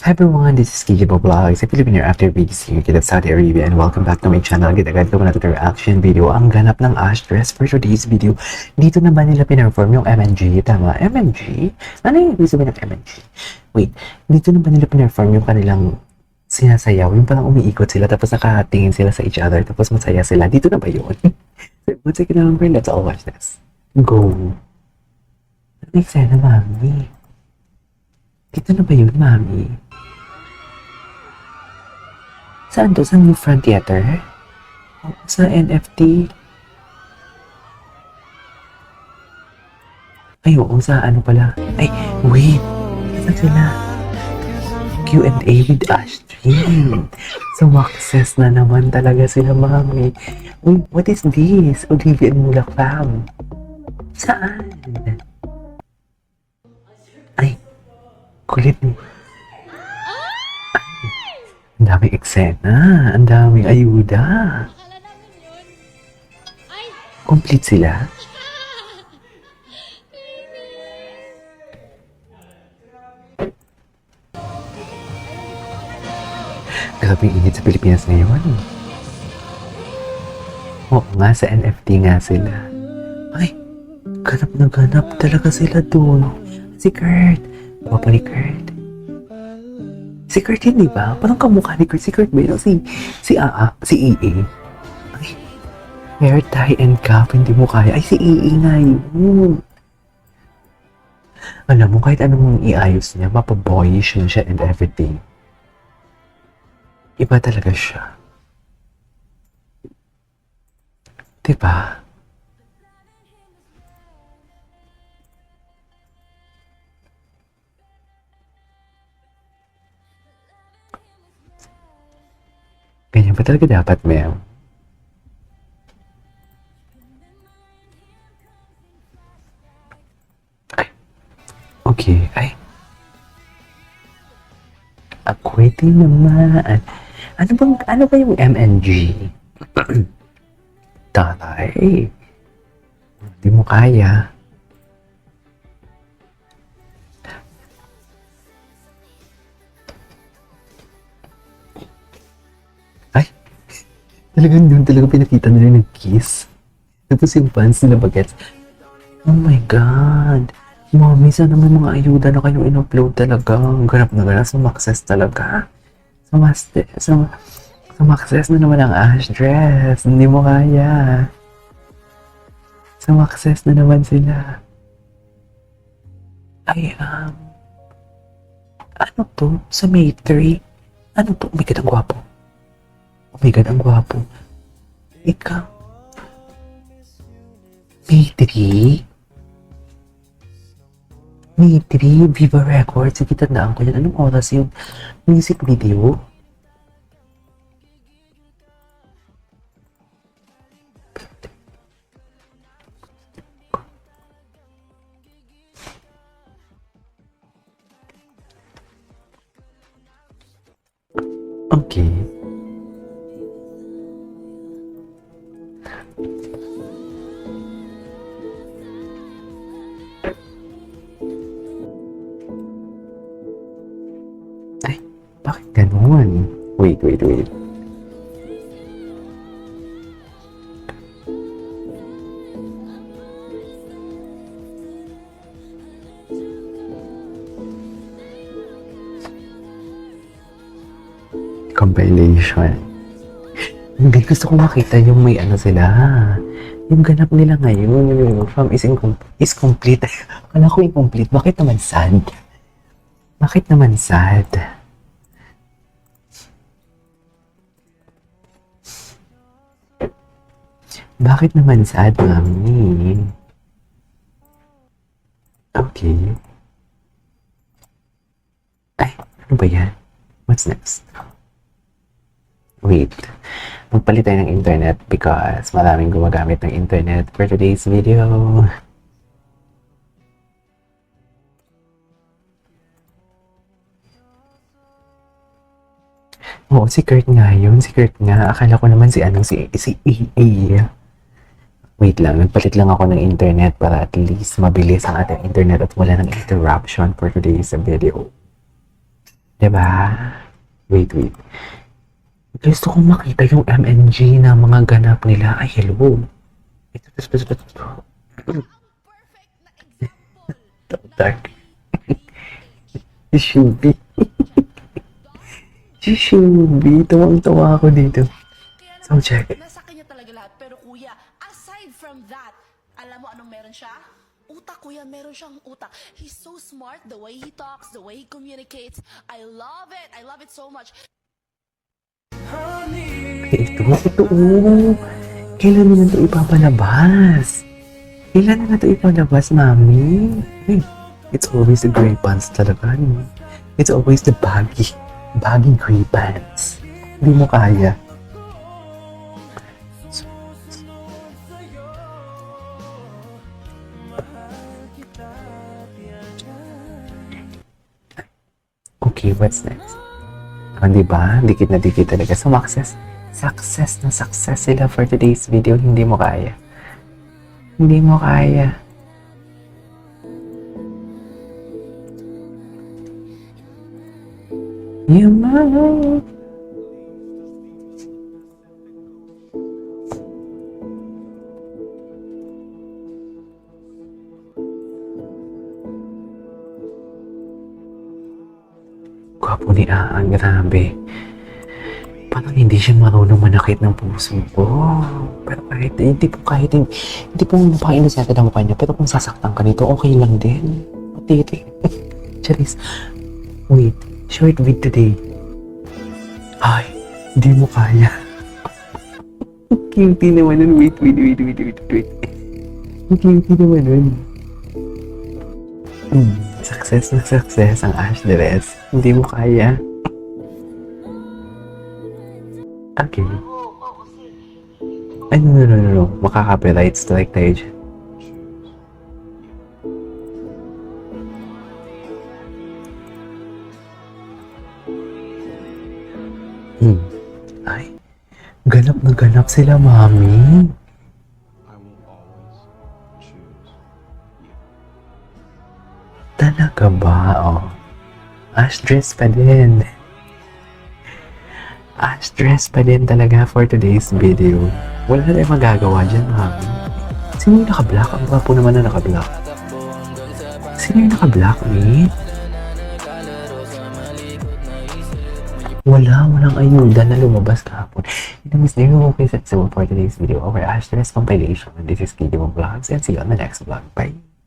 Hi everyone, this is Kijibo Vlogs, a Filipino after BC, Kid of Saudi Arabia, and welcome back to my channel. Agad-agad ko na ito reaction video. Ang ganap ng Ash dress for today's video. Dito na ba nila pinerform yung MNG? Tama, MNG? Ano yung ibig sabihin ng MNG? Wait, dito na ba nila pinerform yung kanilang sinasayaw? Yung parang umiikot sila, tapos nakatingin sila sa each other, tapos masaya sila. Dito na ba yun? Once again, remember, let's all watch this. Go! Next na, mami. Dito na ba yun, mami? Saan to? Sa New Front Theater? O sa NFT? Ay, oo, sa ano pala? Ay, wait! Saan sila? Q&A with Ashton. Sumakses na naman talaga sila, mami. Uy, what is this? Olivia and Mulak fam. Saan? Ay, kulit mo. Ang daming eksena, ang daming ayuda. Complete sila? Grabe init sa Pilipinas ngayon. Oo nga, sa NFT nga sila. Ay, ganap na ganap talaga sila doon. Si Kurt. Papa ni Kurt. Si Kurt yun, di ba? Parang kamukha ni Kurt. Si Kurt ba yun? Si EE. Ay, hair tie and cap, hindi mo kaya. Ay, si EE nga yun. Alam mo, kahit anong iayos niya, mapaboyish yun siya and everything. Iba talaga siya. Di ba? Ganyan ba talaga dapat, ma'am? Ay, okay, ay. Akwete naman. Ano ba yung MNG? Taray. Hindi mo kaya. Talagang doon talaga pinakita nila ng kiss. Tapos yung fans nila bagets. Oh my God. Mami, sana may mga ayuda na kayong in-upload talaga. Ganap na ganap. Sumakses talaga. Sumakses na naman ang Ash dress. Hindi mo kaya. Sumakses na naman sila. Ay, ano to? Sa May 3? Ano to? Oh my God, ang gwapo. Oh my God, ang gwapo. Ikaw. May 3? May 3? Viva Records. Sige, tandaan ko yan. Anong oras yung music video? Okay. Ay, bakit ganun? Wait. Compilation. Gusto ko makita yung may ano sila. Yung ganap nila ngayon, yung uniform is complete. Akala ko incomplete. Bakit naman sad? Bakit naman sad? Bakit naman sad, mami? Okay. Ay, ano ba yan? What's next? Wait. Magpalit tayo ng internet because maraming gumagamit ng internet for today's video. Oo, si Kurt nga yun. Si Kurt nga. Akala ko naman si EA. Wait lang, nagpalit lang ako ng internet para at least mabilis ang ating internet at wala ng interruption for today's video. Diba? Wait, wait. Gusto kong makita yung MNG na mga ganap nila. Ay, hello. Ito. Tak. Si Shubi. Si Shubi. Tuwang-tuwa ako dito. Kaya So, naman, check. nasa kanya talaga lahat. Pero kuya, aside from that, alam mo anong meron siya? Utak, kuya. Meron siyang utak. He's so smart. The way he talks, the way he communicates. I love it. I love it so much. Ito. Kailan naman ito ipapalabas? Kailan naman ito ipalabas, mami? Hey, it's always the gray pants talaga. No? It's always the baggy gray pants. Hindi mo kaya. Okay, what's next? Diba? Dikit na dikit talaga. So, success sila for today's video. Hindi mo kaya. Hindi mo kaya. Yaman. Gwapo ni Aan, grabe. Parang hindi siya marunong manakit ng puso ko. Pero hindi po napaka-inosente ng mukha niya. Pero kung sasaktan ka nito, okay lang din. Titi. Charis. Wait, short vid today. Ay, hindi mo kaya. Cutie naman nun. Wait. Cutie naman nun. Success ang Ash dress. Hindi mo kaya. Okay. Ay, no. Makaka-copyright strike tayo dyan. Ay, ganap na ganap sila, mami. I will always choose you. Talaga ba? Oh. Ash dress pa din. Ash dress pa din talaga for today's video. Wala na tayong magagawa dyan, mami. Sino yung naka-black? Ang gwapo naman na naka-black. Sino yung naka-black, mate? Walang ayuda na lumabas kahapon. Ito is the okay set for today's video over Ash dress compilation. This is Kidimo Vlogs and see you on the next vlog. Bye!